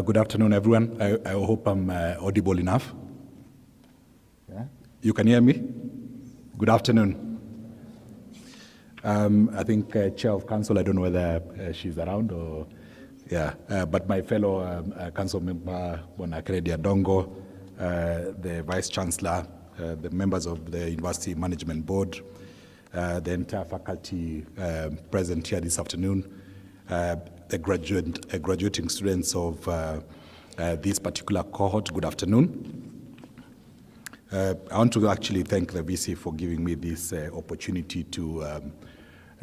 Good afternoon, everyone. I hope I'm audible enough. Yeah? You can hear me? Good afternoon. I think Chair of Council, I don't know whether she's around or, yeah, but my fellow Council member, Bonakredi Adongo, the Vice Chancellor, the members of the University Management Board, the entire faculty present here this afternoon, the graduating students of this particular cohort, good afternoon. I want to actually thank the VC for giving me this opportunity to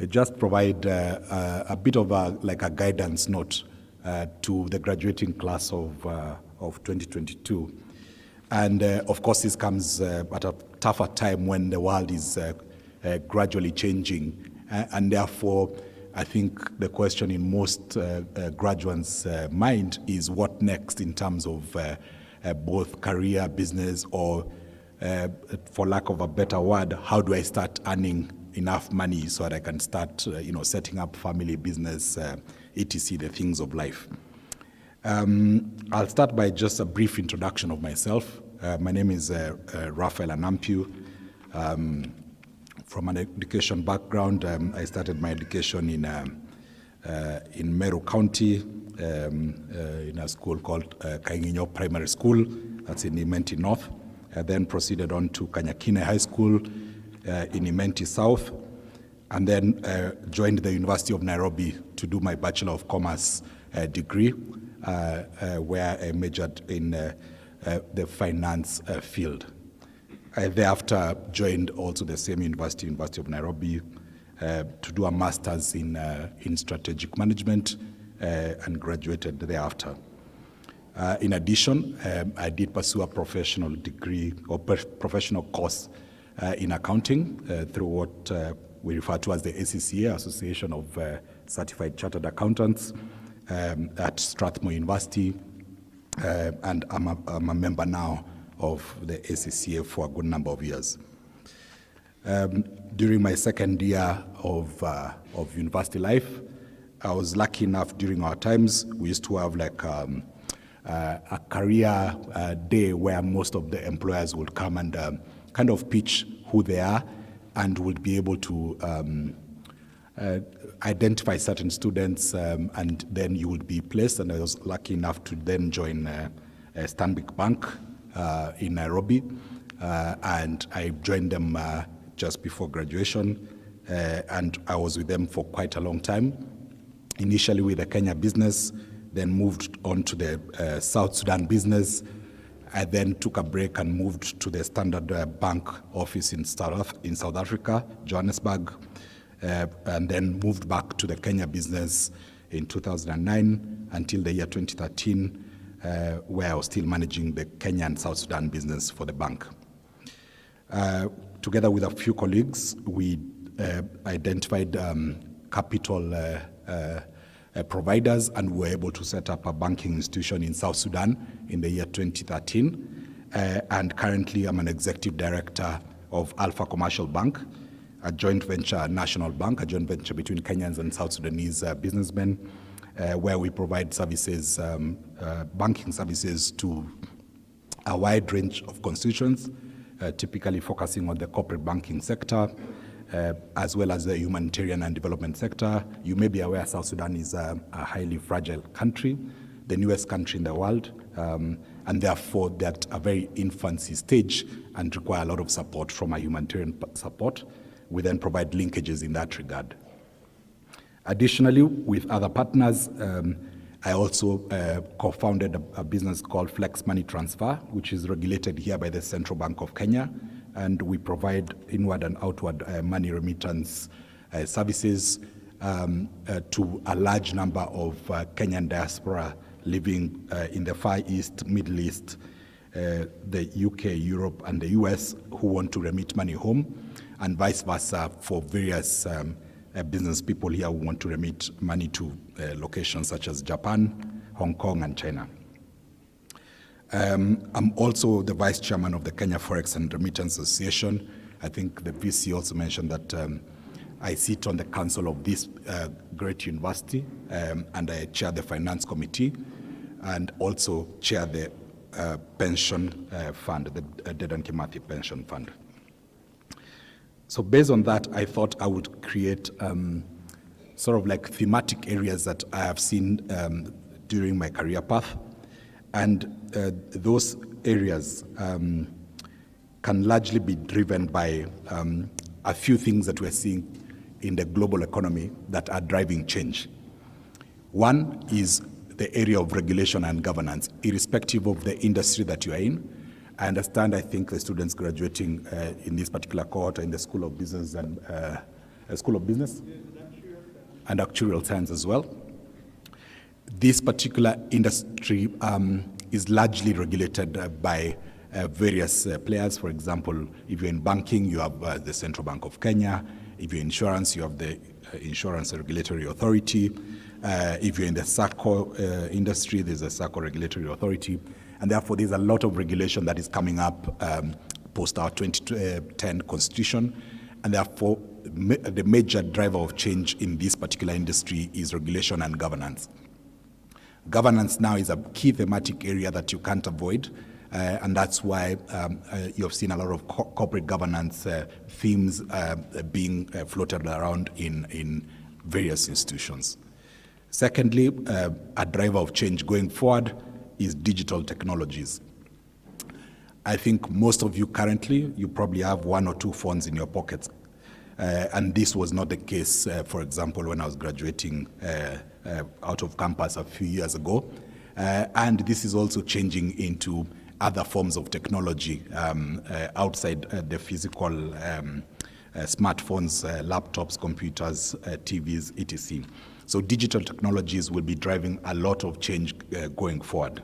just provide a bit of a guidance note to the graduating class of 2022. And of course, this comes at a tougher time when the world is gradually changing, and therefore, I think the question in most graduates' mind is what next in terms of both career, business, or for lack of a better word, how do I start earning enough money so that I can start, setting up family, business, etc., the things of life. I'll start by just a brief introduction of myself. My name is Raphael Anampiu. From an education background, I started my education in Meru County, in a school called Kainginyo Primary School, that's in Imenti North. I then proceeded on to Kanyakine High School in Imenti South, and then joined the University of Nairobi to do my Bachelor of Commerce degree, where I majored in the finance field. I thereafter joined also the same University of Nairobi, to do a master's in strategic management and graduated thereafter. In addition, I did pursue a professional degree or professional course in accounting through what we refer to as the ACCA, Association of Certified Chartered Accountants, at Strathmore University, and I'm a member now of the ACCA for a good number of years. During my second year of university life, I was lucky enough during our times, we used to have like a career day where most of the employers would come and kind of pitch who they are and would be able to identify certain students, and then you would be placed. And I was lucky enough to then join Stanbic Bank in Nairobi, and I joined them just before graduation, and I was with them for quite a long time. Initially with the Kenya business, then moved on to the South Sudan business. I then took a break and moved to the Standard Bank office in South Africa, Johannesburg, and then moved back to the Kenya business in 2009 until the year 2013, where I was still managing the Kenya and South Sudan business for the bank. Together with a few colleagues, we identified capital providers, and we were able to set up a banking institution in South Sudan in the year 2013. And currently, I'm an executive director of Alpha Commercial Bank, a joint venture national bank, a joint venture between Kenyans and South Sudanese businessmen, where we provide services, banking services to a wide range of constituents, typically focusing on the corporate banking sector, as well as the humanitarian and development sector. You may be aware South Sudan is a highly fragile country, the newest country in the world, and therefore they're at a very infancy stage and require a lot of support from a humanitarian support. We then provide linkages in that regard. Additionally, with other partners, I also co-founded a business called Flex Money Transfer, which is regulated here by the Central Bank of Kenya, and we provide inward and outward money remittance services to a large number of Kenyan diaspora living in the Far East, Middle East, the UK, Europe, and the US who want to remit money home, and vice versa for various business people here who want to remit money to locations such as Japan, Hong Kong, and China. I'm also the vice chairman of the Kenya Forex and Remittance Association. I think the VC also mentioned that I sit on the council of this great university, and I chair the finance committee. and also chair the pension fund, the Dedan Kimathi Pension Fund. So based on that, I thought I would create sort of like thematic areas that I have seen during my career path. And those areas can largely be driven by a few things that we're seeing in the global economy that are driving change. One is the area of regulation and governance, irrespective of the industry that you are in. I understand, I think the students graduating in this particular cohort are in the School of Business and and Actuarial Science as well. This particular industry is largely regulated by various players. For example, if you're in banking, you have the Central Bank of Kenya. If you're in insurance, you have the Insurance Regulatory Authority. If you're in the SACCO industry, there's a SACCO Regulatory Authority. And therefore, there's a lot of regulation that is coming up post our 2010 Constitution. And therefore, the major driver of change in this particular industry is regulation and governance. Governance now is a key thematic area that you can't avoid. And that's why you have seen a lot of corporate governance themes being floated around in various institutions. Secondly, a driver of change going forward is digital technologies. I think most of you currently, you probably have one or two phones in your pockets. And this was not the case, for example, when I was graduating out of campus a few years ago. And this is also changing into other forms of technology outside the physical smartphones, laptops, computers, TVs, etc. So digital technologies will be driving a lot of change going forward.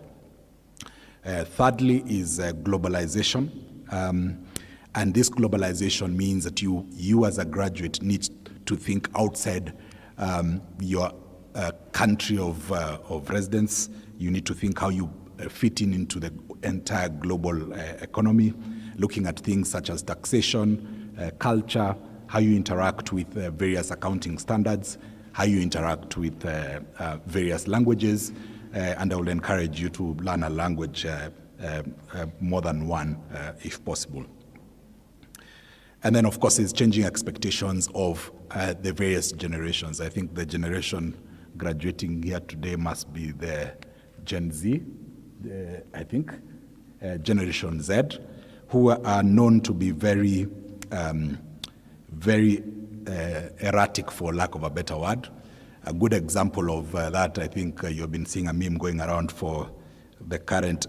Thirdly is globalization. And this globalization means that you as a graduate need to think outside your country of residence. You need to think how you fit into the entire global economy, looking at things such as taxation, culture, how you interact with various accounting standards, how you interact with various languages, and I will encourage you to learn a language, more than one, if possible. And then, of course, it's changing expectations of the various generations. I think the generation graduating here today must be the Gen Z, I think, Generation Z, who are known to be very erratic, for lack of a better word. A good example of that, I think you've been seeing a meme going around for the current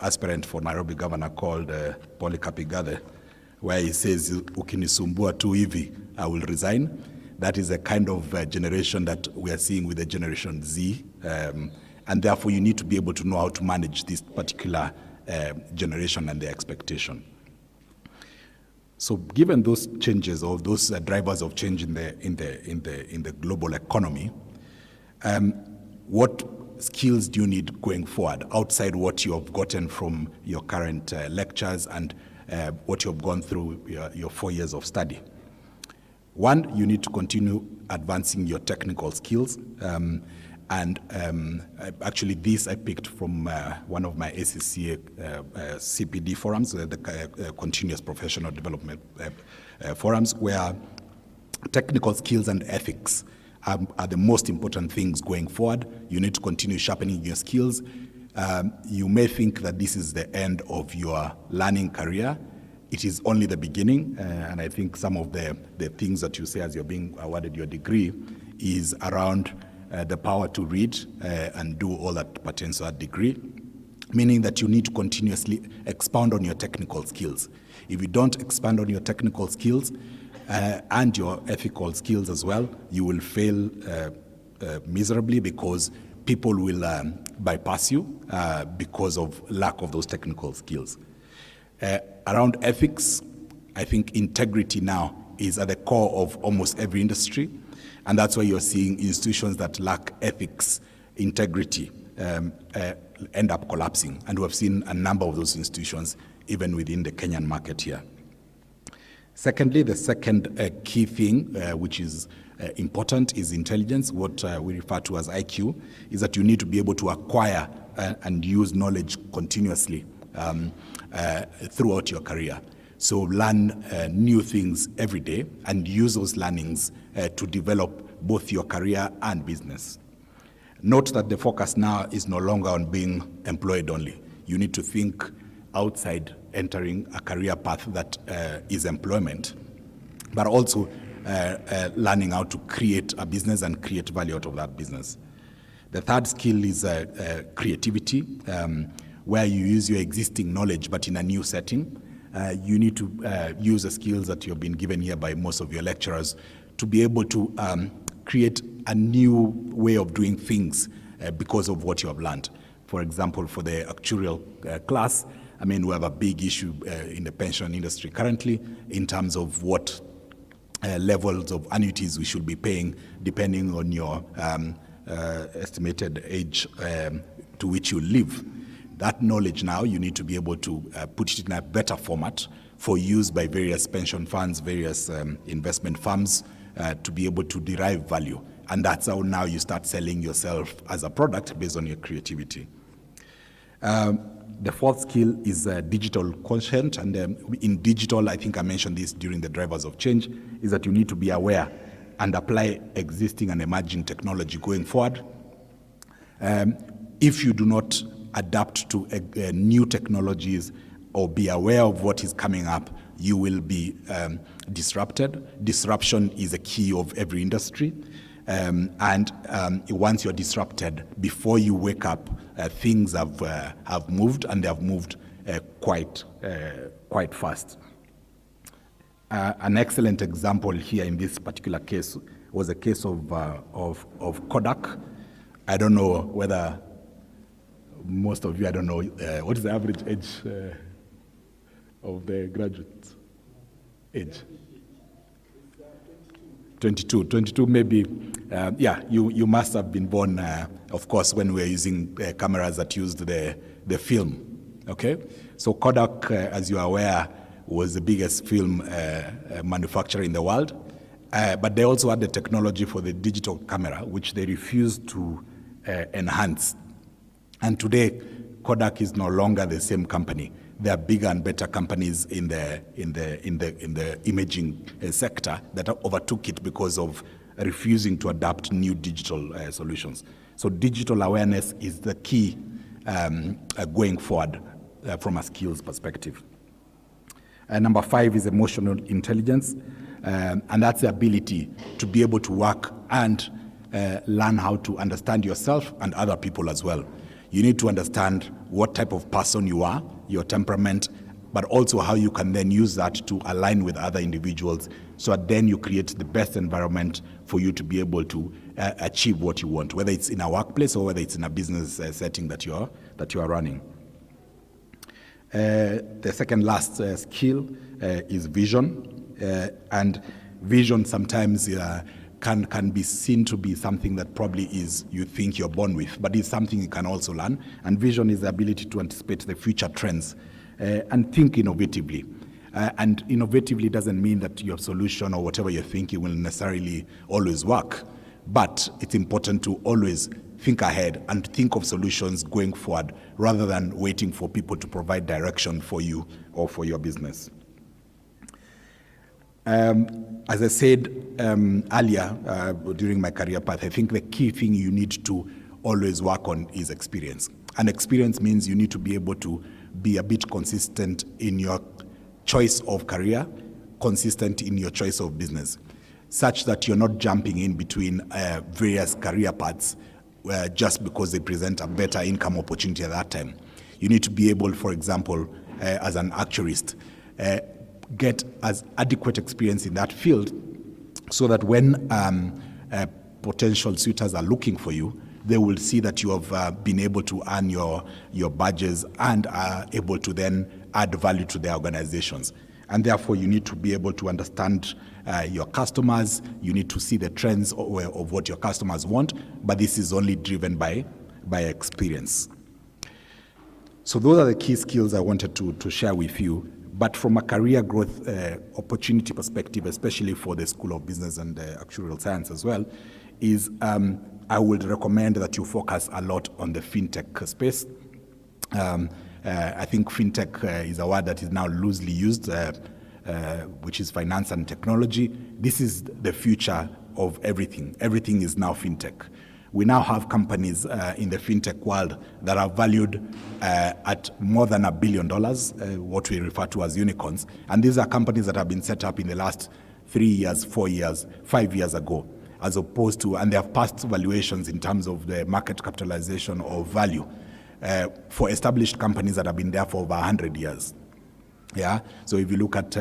aspirant for Nairobi governor called Polycarp Igathe, where he says, "Ukinisumbua tu hivi, I will resign." That is a kind of generation that we are seeing with the Generation Z. And therefore, you need to be able to know how to manage this particular generation and their expectation. So, given those changes or those drivers of change in the global economy, what skills do you need going forward outside what you have gotten from your current lectures and what you have gone through your 4 years of study? One, you need to continue advancing your technical skills. Actually, this I picked from one of my ACCA CPD forums, the Continuous Professional Development forums, where technical skills and ethics are the most important things going forward. You need to continue sharpening your skills. You may think that this is the end of your learning career. It is only the beginning, and I think some of the things that you say as you're being awarded your degree is around the power to read and do all that pertains to that degree, meaning that you need to continuously expound on your technical skills. If you don't expand on your technical skills and your ethical skills as well, you will fail miserably, because people will bypass you because of lack of those technical skills. Around ethics, I think integrity now is at the core of almost every industry. And that's why you're seeing institutions that lack ethics, integrity, end up collapsing. And we have seen a number of those institutions even within the Kenyan market here. Secondly, the second key thing, which is important, is intelligence, what we refer to as IQ, is that you need to be able to acquire and use knowledge continuously throughout your career. So learn new things every day and use those learnings to develop both your career and business. Note that the focus now is no longer on being employed only. You need to think outside entering a career path that is employment, but also learning how to create a business and create value out of that business. The third skill is creativity, where you use your existing knowledge but in a new setting. You need to use the skills that you've been given here by most of your lecturers to be able to create a new way of doing things because of what you have learned. For example, for the actuarial class, I mean, we have a big issue in the pension industry currently in terms of what levels of annuities we should be paying depending on your estimated age to which you live. That knowledge now, you need to be able to put it in a better format for use by various pension funds, various investment firms to be able to derive value. And that's how now you start selling yourself as a product based on your creativity. The fourth skill is digital quotient, and in digital, I think I mentioned this during the drivers of change, is that you need to be aware and apply existing and emerging technology going forward. If you do not adapt to new technologies or be aware of what is coming up, you will be disrupted. Disruption is a key of every industry. Once you're disrupted, before you wake up, things have moved, and they have moved quite fast. An excellent example here in this particular case was a case of Kodak. I don't know whether most of you, I don't know, what is the average age of the graduate age? 22 maybe. Yeah, you must have been born, of course, when we were using cameras that used the film, okay? So Kodak, as you are aware, was the biggest film manufacturer in the world, but they also had the technology for the digital camera, which they refused to enhance. And today, Kodak is no longer the same company. There are bigger and better companies in the imaging sector that overtook it because of refusing to adapt new digital solutions. So digital awareness is the key going forward from a skills perspective. Number 5 is emotional intelligence, and that's the ability to be able to work and learn how to understand yourself and other people as well. You need to understand what type of person you are, your temperament, but also how you can then use that to align with other individuals so that then you create the best environment for you to be able to achieve what you want, whether it's in a workplace or whether it's in a business setting that you are running. The second last skill is vision, and vision sometimes can be seen to be something that probably is you think you're born with, but it's something you can also learn. And vision is the ability to anticipate the future trends and think innovatively. And innovatively doesn't mean that your solution or whatever you're thinking will necessarily always work, but it's important to always think ahead and think of solutions going forward rather than waiting for people to provide direction for you or for your business. As I said earlier during my career path, I think the key thing you need to always work on is experience. And experience means you need to be able to be a bit consistent in your choice of career, consistent in your choice of business, such that you're not jumping in between various career paths just because they present a better income opportunity at that time. You need to be able, for example, as an actuarist, get as adequate experience in that field so that when potential suitors are looking for you, they will see that you have been able to earn your badges and are able to then add value to their organizations. And therefore, you need to be able to understand your customers. You need to see the trends of what your customers want, but this is only driven by experience. So those are the key skills I wanted to share with you But from a career growth opportunity perspective, especially for the School of Business and Actuarial Science as well, is I would recommend that you focus a lot on the fintech space. I think fintech is a word that is now loosely used, which is finance and technology. This is the future of everything. Everything is now fintech. We now have companies in the fintech world that are valued at more than $1 billion, what we refer to as unicorns. And these are companies that have been set up in the last 3 years, 4 years, 5 years ago, as opposed to, and they have passed valuations in terms of the market capitalization or value for established companies that have been there for over 100 years. Yeah. So if you look at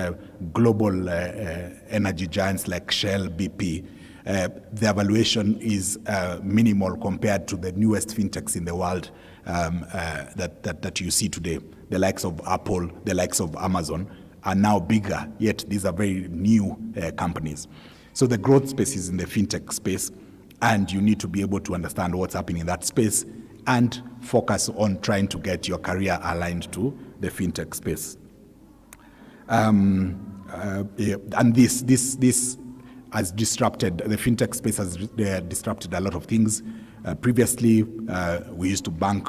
global energy giants like Shell, BP, the valuation is minimal compared to the newest fintechs in the world that you see today. The likes of Apple, the likes of Amazon are now bigger, yet these are very new companies. So the growth space is in the fintech space, and you need to be able to understand what's happening in that space and focus on trying to get your career aligned to the fintech space. And this has disrupted, the fintech space has disrupted a lot of things. Previously, we used to bank,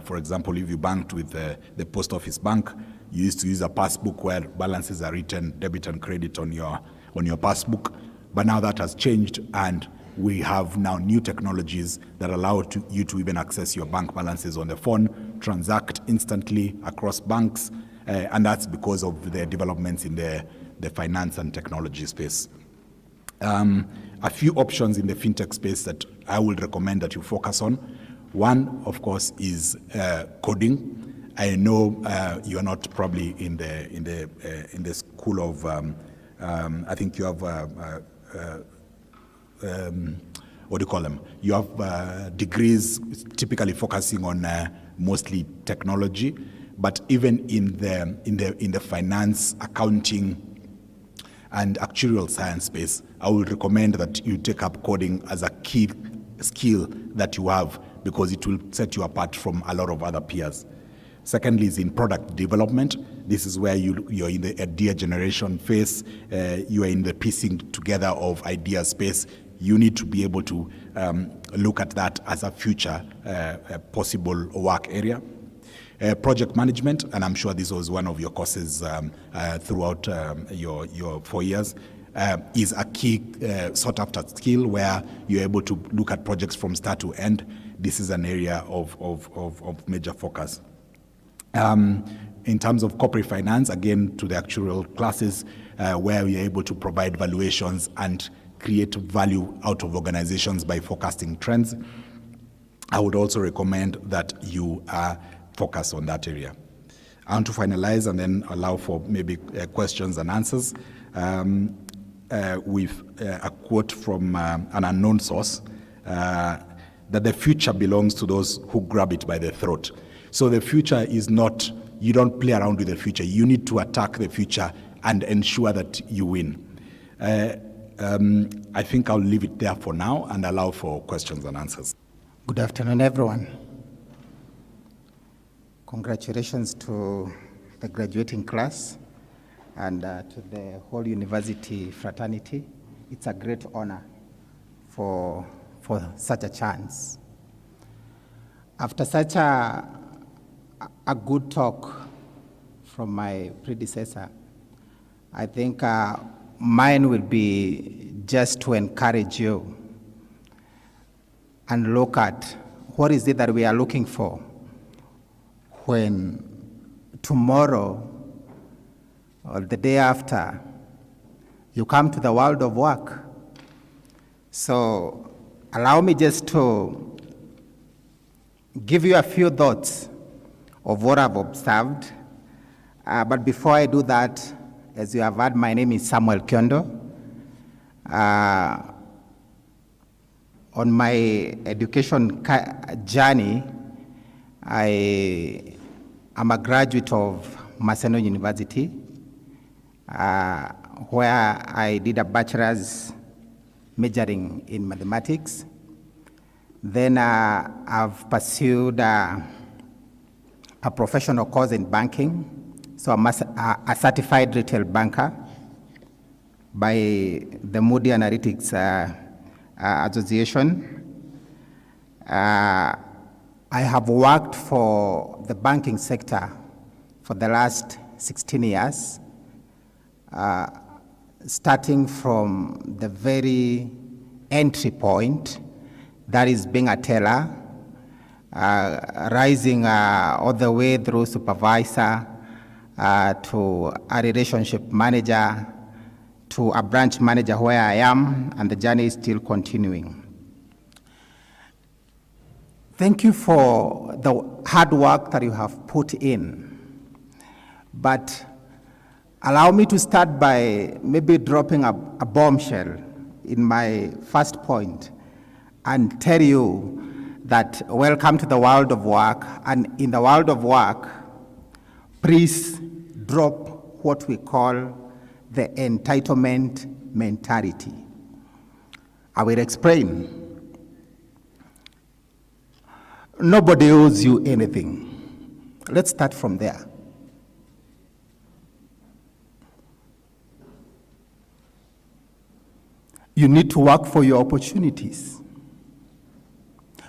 for example, if you banked with the post office bank, you used to use a passbook where balances are written, debit and credit on your passbook. But now that has changed, and we have now new technologies that allow you to even access your bank balances on the phone, transact instantly across banks, and that's because of the developments in the finance and technology space. A few options in the fintech space that I would recommend that you focus on. One, of course, is coding. I know you are not probably in the school of. I think you have what do you call them? You have degrees typically focusing on mostly technology, but even in the finance, accounting, and actuarial science space, I would recommend that you take up coding as a key skill that you have, because it will set you apart from a lot of other peers. Secondly is in product development. This is where you're in the idea generation phase. You are in the piecing together of idea space. You need to be able to look at that as a future possible work area. Project management, and I'm sure this was one of your courses throughout your 4 years, is a key sought after skill where you're able to look at projects from start to end. This is an area of major focus. In terms of corporate finance, again, to the actuarial classes, where we are able to provide valuations and create value out of organizations by forecasting trends. I would also recommend that you focus on that area. I want to finalize and then allow for maybe questions and answers with a quote from an unknown source, that the future belongs to those who grab it by the throat. So the future is not, you don't play around with the future. You need to attack the future and ensure that you win. I think I'll leave it there for now and allow for questions and answers. Good afternoon, everyone. Congratulations to the graduating class and to the whole university fraternity. It's a great honor for such a chance. After such a good talk from my predecessor, I think mine will be just to encourage you and look at what is it that we are looking for when tomorrow or the day after you come to the world of work. So allow me just to give you a few thoughts of what I've observed. But before I do that, as you have heard, my name is Samuel Kyondo. On my education journey, I am a graduate of Maseno University, where I did a bachelor's majoring in mathematics. Then I've pursued a professional course in banking, So I'm a certified retail banker by the Moody Analytics Association. I have worked for the banking sector for the last 16 years, starting from the very entry point, that is being a teller, rising all the way through supervisor to a relationship manager to a branch manager where I am, and the journey is still continuing. Thank you for the hard work that you have put in, but allow me to start by maybe dropping a bombshell in my first point and tell you that welcome to the world of work, and in the world of work, please drop what we call the entitlement mentality. I will explain. Nobody owes you anything. Let's start from there. You need to work for your opportunities.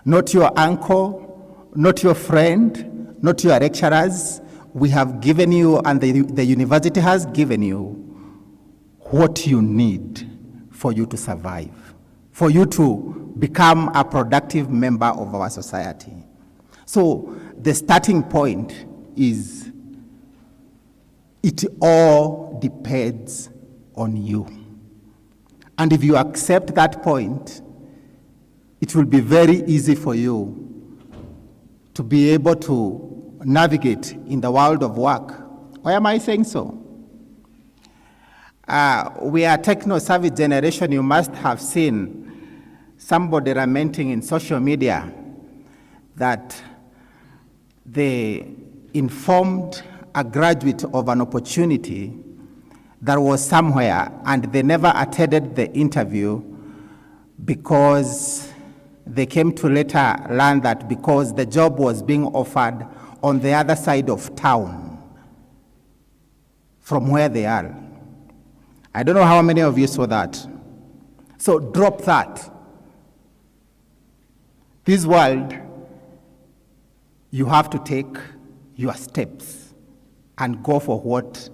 Not your uncle, not your friend, not your lecturers. We have given you, and the university has given you, what you need for you to survive, for you to become a productive member of our society. So the starting point is, it all depends on you. And if you accept that point, it will be very easy for you to be able to navigate in the world of work. Why am I saying so? We are a techno-savvy generation. You must have seen somebody lamenting in social media that they informed a graduate of an opportunity that was somewhere, and they never attended the interview because they came to later learn that because the job was being offered on the other side of town from where they are. I don't know how many of you saw that. So drop that. This world, you have to take your steps and go for what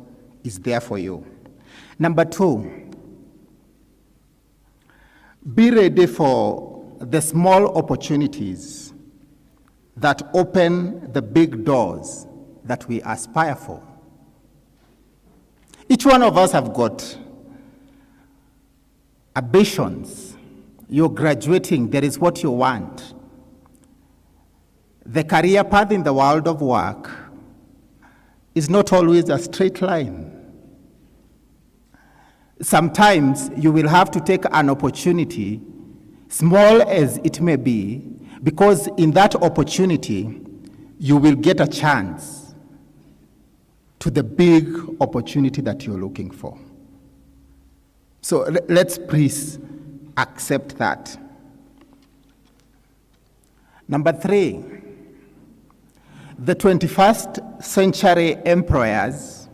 is there for you. Number two, be ready for the small opportunities that open the big doors that we aspire for. Each one of us have got ambitions. You're graduating, there is what you want. The career path in the world of work is not always a straight line. Sometimes you will have to take an opportunity, small as it may be, because in that opportunity, you will get a chance to the big opportunity that you're looking for. So let's please accept that. Number three, the 21st century employers,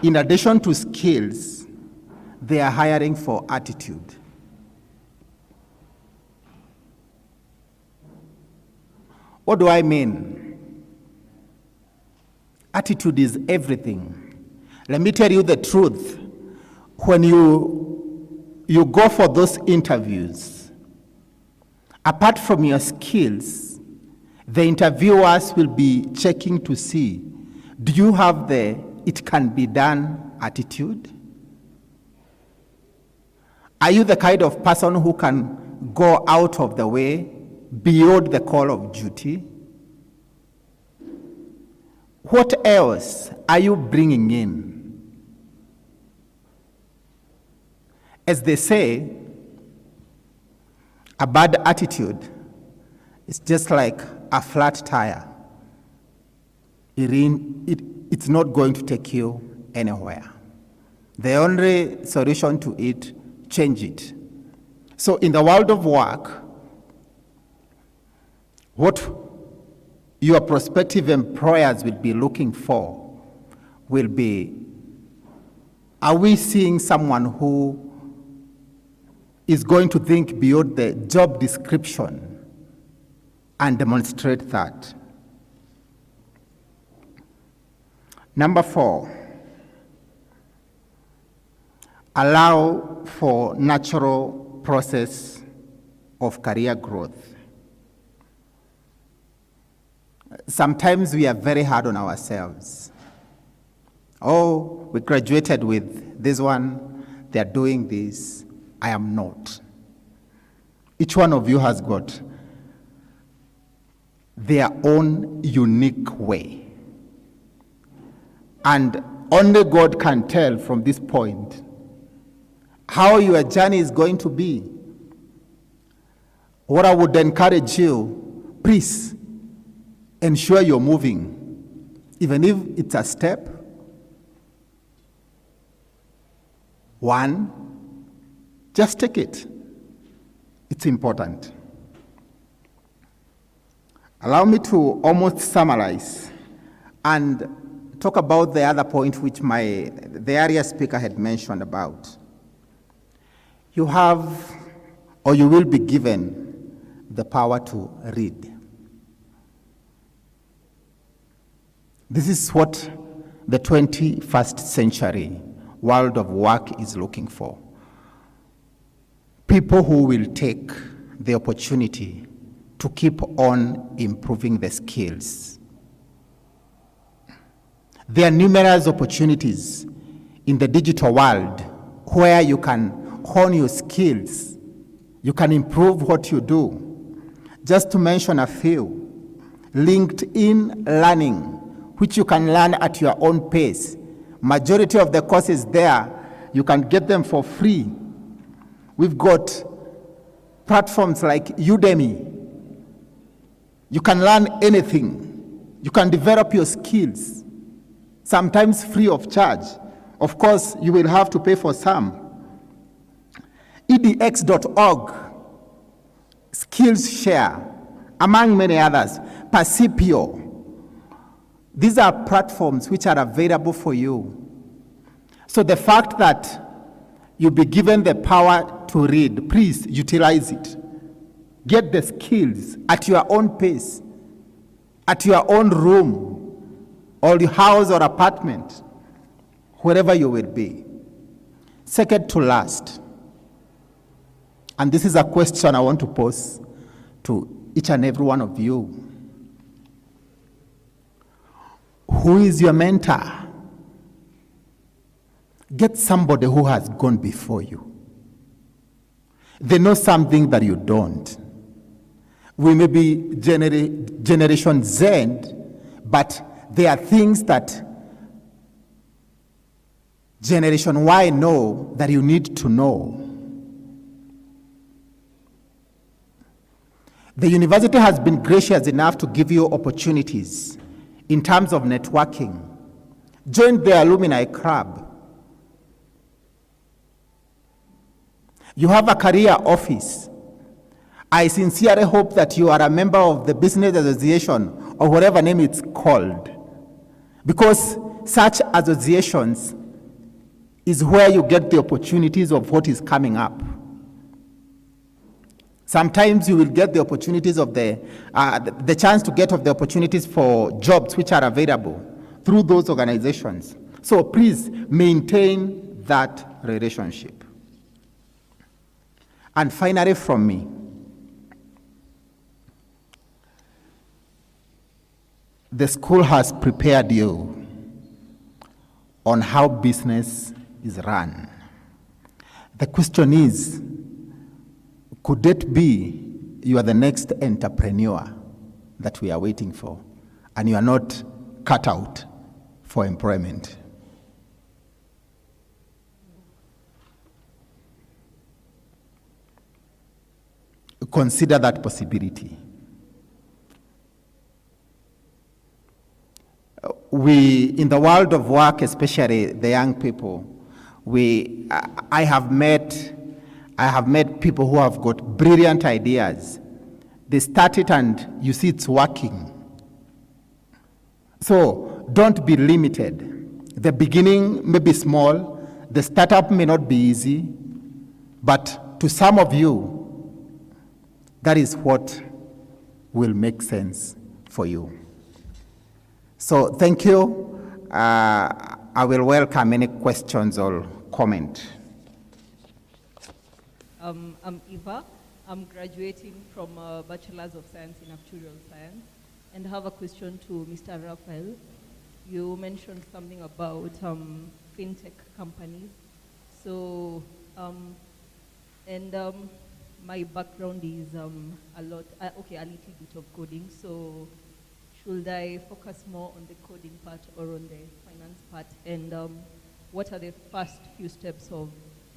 in addition to skills, they are hiring for attitude. What do I mean? Attitude is everything. Let me tell you the truth. When you go for those interviews, apart from your skills, the interviewers will be checking to see, do you have the "it can be done" attitude? Are you the kind of person who can go out of the way beyond the call of duty? What else are you bringing in? As they say, a bad attitude is just like a flat tire. It's not going to take you anywhere. The only solution to it, change it. So in the world of work, what your prospective employers will be looking for will be, are we seeing someone who is going to think beyond the job description and demonstrate that? Number 4, allow for natural process of career growth. Sometimes we are very hard on ourselves. Oh, we graduated with this one, they are doing this, I am not. Each one of you has got their own unique way. And only God can tell from this point how your journey is going to be. What I would encourage you, please ensure you're moving, even if it's a step. 1, just take it. It's important. Allow me to almost summarize and talk about the other point which the area speaker had mentioned about. You have, or you will be given, the power to read. This is what the 21st century world of work is looking for. People who will take the opportunity to keep on improving the skills. There are numerous opportunities in the digital world where you can hone your skills. You can improve what you do. Just to mention a few, LinkedIn Learning, which you can learn at your own pace. Majority of the courses there, you can get them for free. We've got platforms like Udemy. You can learn anything. You can develop your skills, sometimes free of charge. Of course, you will have to pay for some. edx.org, Skillshare, among many others, Percipio. These are platforms which are available for you. So the fact that you'll be given the power to read, please utilize it. Get the skills at your own pace, at your own room, or your house or apartment, wherever you will be. Second to last, and this is a question I want to pose to each and every one of you. Who is your mentor? Get somebody who has gone before you. They know something that you don't. We may be Generation Z, but there are things that Generation Y know that you need to know. The university has been gracious enough to give you opportunities in terms of networking. Join the alumni club. You have a career office. I sincerely hope that you are a member of the business association or whatever name it's called, because such associations is where you get the opportunities of what is coming up. Sometimes you will get the opportunities of the chance to get of the opportunities for jobs which are available through those organizations. So please maintain that relationship. And finally from me, the school has prepared you on how business is run. The question is, could it be you are the next entrepreneur that we are waiting for, and you are not cut out for employment? Consider that possibility. We, in the world of work, especially the young people, I have met people who have got brilliant ideas. They start it and you see it's working. So don't be limited. The beginning may be small, the startup may not be easy, but to some of you, that is what will make sense for you. So thank you. I will welcome any questions or comment. I'm Eva. I'm graduating from a Bachelor's of Science in Actuarial Science and have a question to Mr. Raphael. You mentioned something about fintech companies. So, my background is a little bit of coding. So, should I focus more on the coding part or on the finance part? And what are the first few steps of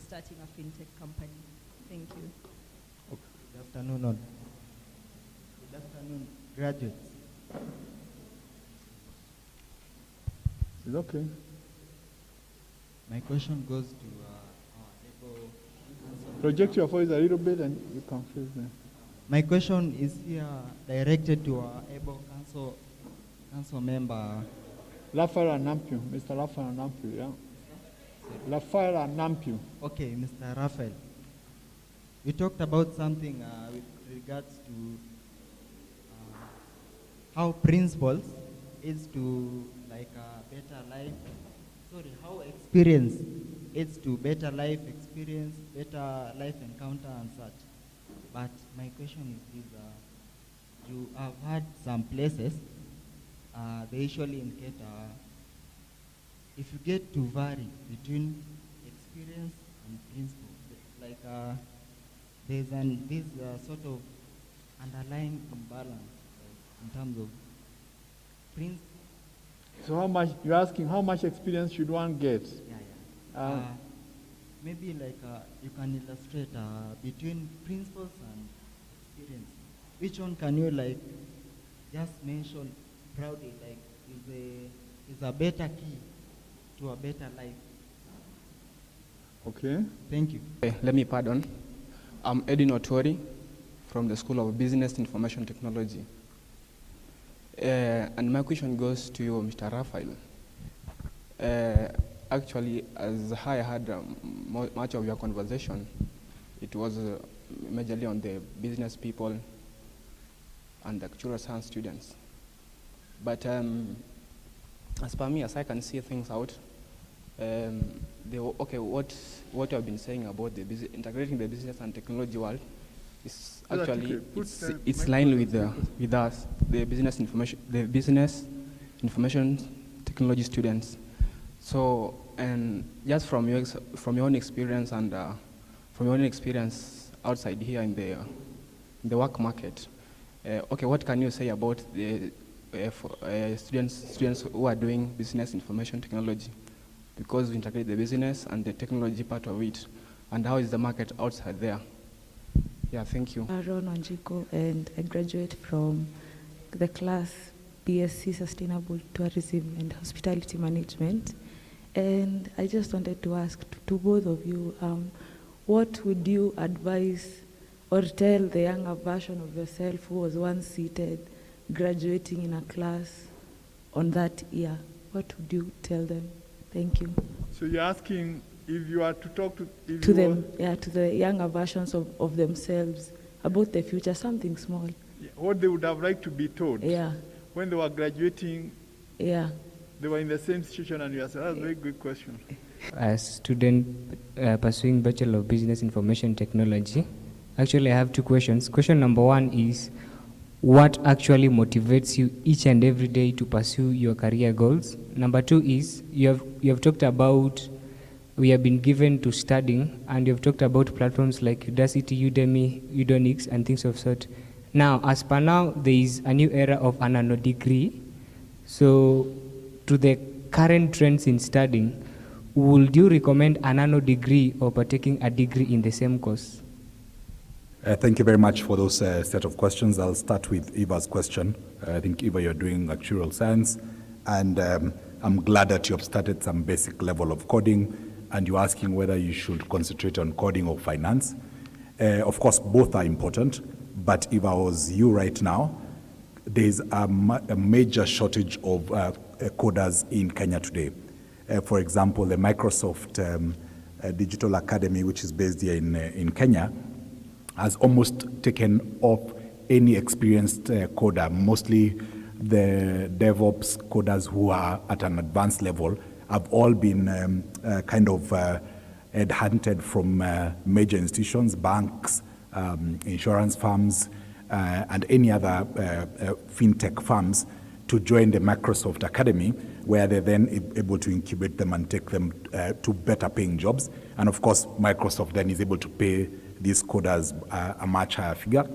starting a fintech company? Thank you. Good afternoon, all. Good afternoon, graduates. It's okay. My question goes to our able. Project your voice a little bit and you confuse them. My question is here directed to our able council member. Rafael Nampu, Mr. Rafael Nampu, yeah? Rafael Nampu. Okay, Mr. Raphael. We talked about something with regards to how principles is to like a better life. Sorry, how experience is to better life experience, better life encounter and such. But my question is this, you have had some places, they usually indicate if you get to vary between experience and principle, like there's this sort of underlying imbalance in terms of principle. So how much, you're asking how much experience should one get? Yeah. Maybe like you can illustrate between principles and experience. Which one can you like just mention proudly, like is a better key to a better life? Okay. Thank you. Let me pardon. I'm Edin Otori from the School of Business Information Technology. And my question goes to you, Mr. Raphael. Actually, as I had much of your conversation, it was majorly on the business people and the actuarial science students. But as per me, as I can see things out, what you have been saying about the integrating the business and technology world is actually it's line with us, the business information technology students. So, and just from your own experience and from your own experience outside here in the work market, what can you say about the students who are doing business information technology? Because we integrate the business and the technology part of it, and how is the market outside there? Yeah, thank you. Aaron Wanjiko, and I graduate from the class BSc Sustainable Tourism and Hospitality Management. And I just wanted to ask to both of you, what would you advise or tell the younger version of yourself who was once seated, graduating in a class on that year? What would you tell them? Thank you. So you're asking if you are to talk to them, to the younger versions of themselves about the future, something small. What they would have liked to be told. Yeah. When they were graduating. Yeah. They were in the same situation, and you asked, that's a very good question. As a student pursuing Bachelor of Business Information Technology, actually I have two questions. Question number one is, what actually motivates you each and every day to pursue your career goals? Number two is, you have talked about, we have been given to studying, and you have talked about platforms like Udacity, Udemy, Udonix, and things of sort. Now, as per now, there is a new era of an anno degree. So, to the current trends in studying, would you recommend an anno degree or partaking a degree in the same course? Thank you very much for those set of questions. I'll start with Eva's question. I think, Eva, you're doing actuarial science, and I'm glad that you have started some basic level of coding, and you're asking whether you should concentrate on coding or finance. Of course, both are important, but if I was you right now, there's a major shortage of coders in Kenya today. For example, the Microsoft Digital Academy, which is based here in Kenya, has almost taken off any experienced coder. Mostly the DevOps coders who are at an advanced level have all been headhunted from major institutions, banks, insurance firms, and any other fintech firms to join the Microsoft Academy, where they're then able to incubate them and take them to better paying jobs. And of course, Microsoft then is able to pay these coders a much higher figure.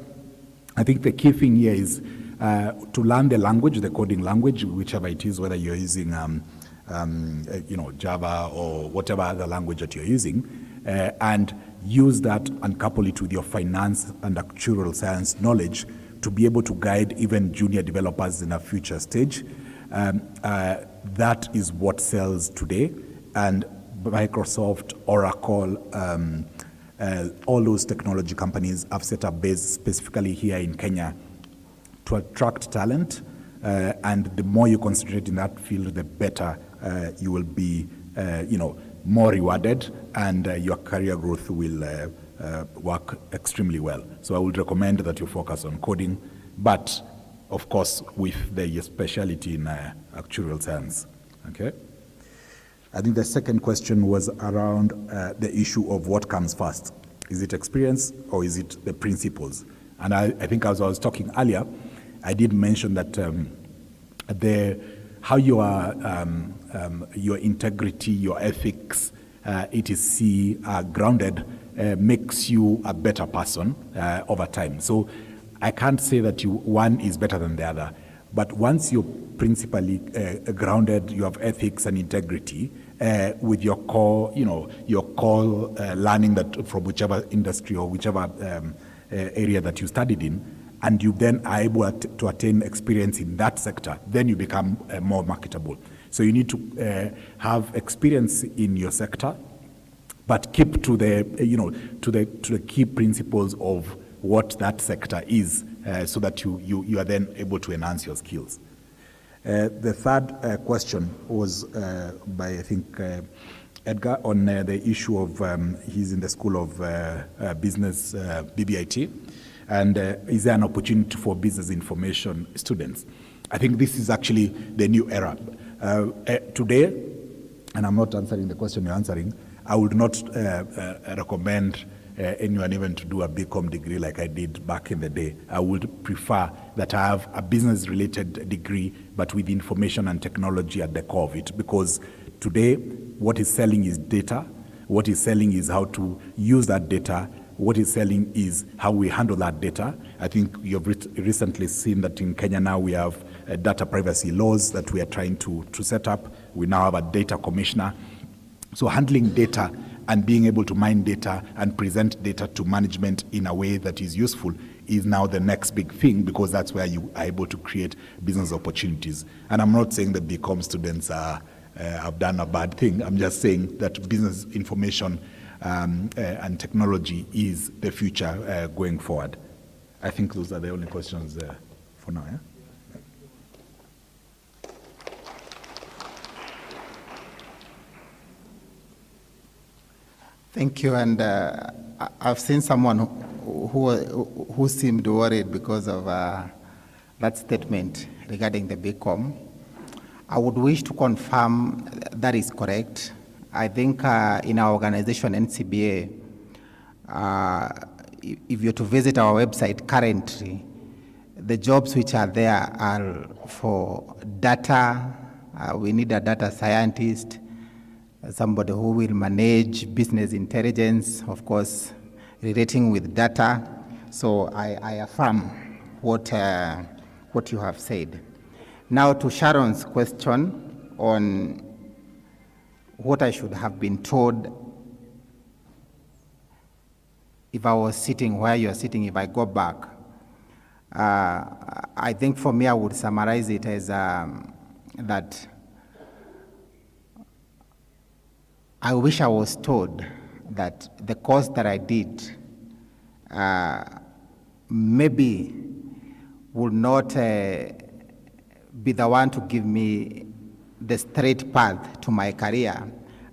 I think the key thing here is to learn the language, the coding language, whichever it is, whether you're using Java or whatever other language that you're using, and use that and couple it with your finance and actuarial science knowledge to be able to guide even junior developers in a future stage. That is what sells today. And Microsoft, Oracle, all those technology companies have set up base specifically here in Kenya to attract talent. And the more you concentrate in that field, the better you will be, more rewarded, and your career growth will work extremely well. So I would recommend that you focus on coding, but of course with the specialty in actuarial science. Okay. I think the second question was around the issue of what comes first. Is it experience or is it the principles? And I think as I was talking earlier, I did mention that how your integrity, your ethics, etc. are grounded makes you a better person over time. So I can't say that one is better than the other, but once you're principally grounded, you have ethics and integrity with your core, learning that from whichever industry or whichever area that you studied in, and you then are able to attain experience in that sector, then you become more marketable. So you need to have experience in your sector, but keep to the key principles of what that sector is, so that you are then able to enhance your skills. The third question was by, I think, Edgar, on the issue of he's in the School of Business, BBIT, and is there an opportunity for business information students? I think this is actually the new era. Today, and I'm not answering the question you're answering, I would not recommend anyone even to do a BCom degree like I did back in the day. I would prefer that I have a business-related degree, but with information and technology at the core of it, because today what is selling is data. What is selling is how to use that data. What is selling is how we handle that data. I think you've recently seen that in Kenya now we have data privacy laws that we are trying to set up. We now have a data commissioner. So handling data and being able to mine data and present data to management in a way that is useful is now the next big thing, because that's where you are able to create business opportunities. And I'm not saying that BCom students have done a bad thing. I'm just saying that business information and technology is the future going forward. I think those are the only questions for now. Yeah? Thank you. And I've seen someone who seemed worried because of that statement regarding the BCom. I would wish to confirm that is correct. I think in our organization, NCBA, if you're to visit our website currently, the jobs which are there are for data. We need a data scientist, somebody who will manage business intelligence, of course, relating with data. So I affirm what you have said. Now to Sharon's question on what I should have been told if I was sitting where you are sitting, if I go back. I think for me, I would summarize it as that I wish I was told that the course that I did maybe would not be the one to give me the straight path to my career,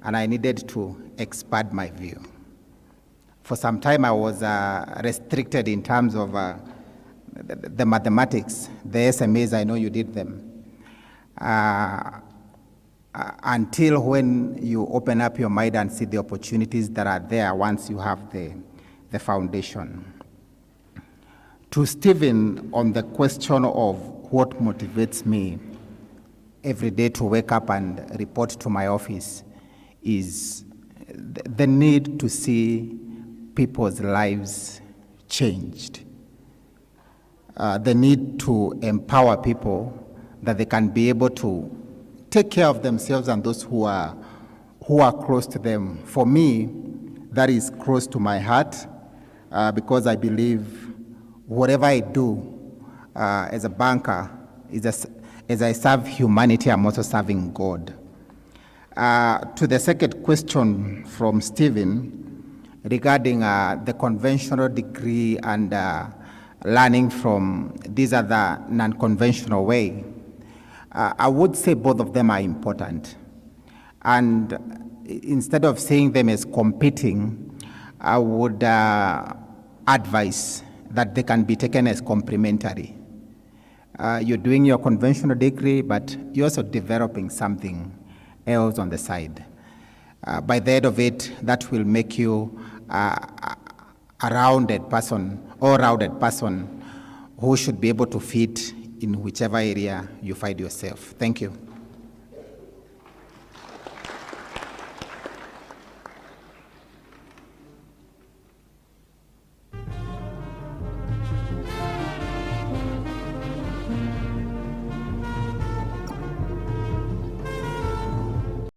and I needed to expand my view. For some time, I was restricted in terms of the mathematics, the SMAs, I know you did them. Until when you open up your mind and see the opportunities that are there once you have the foundation. To Stephen, on the question of what motivates me every day to wake up and report to my office is the need to see people's lives changed. The need to empower people that they can be able to take care of themselves and those who are close to them. For me, that is close to my heart because I believe whatever I do as a banker, as I serve humanity, I'm also serving God. To the second question from Stephen regarding the conventional degree and learning from these other non-conventional way, I would say both of them are important. And instead of seeing them as competing, I would advise that they can be taken as complementary. You're doing your conventional degree, but you're also developing something else on the side. By the end of it, that will make you a rounded person, all-rounded person who should be able to fit in whichever area you find yourself. Thank you.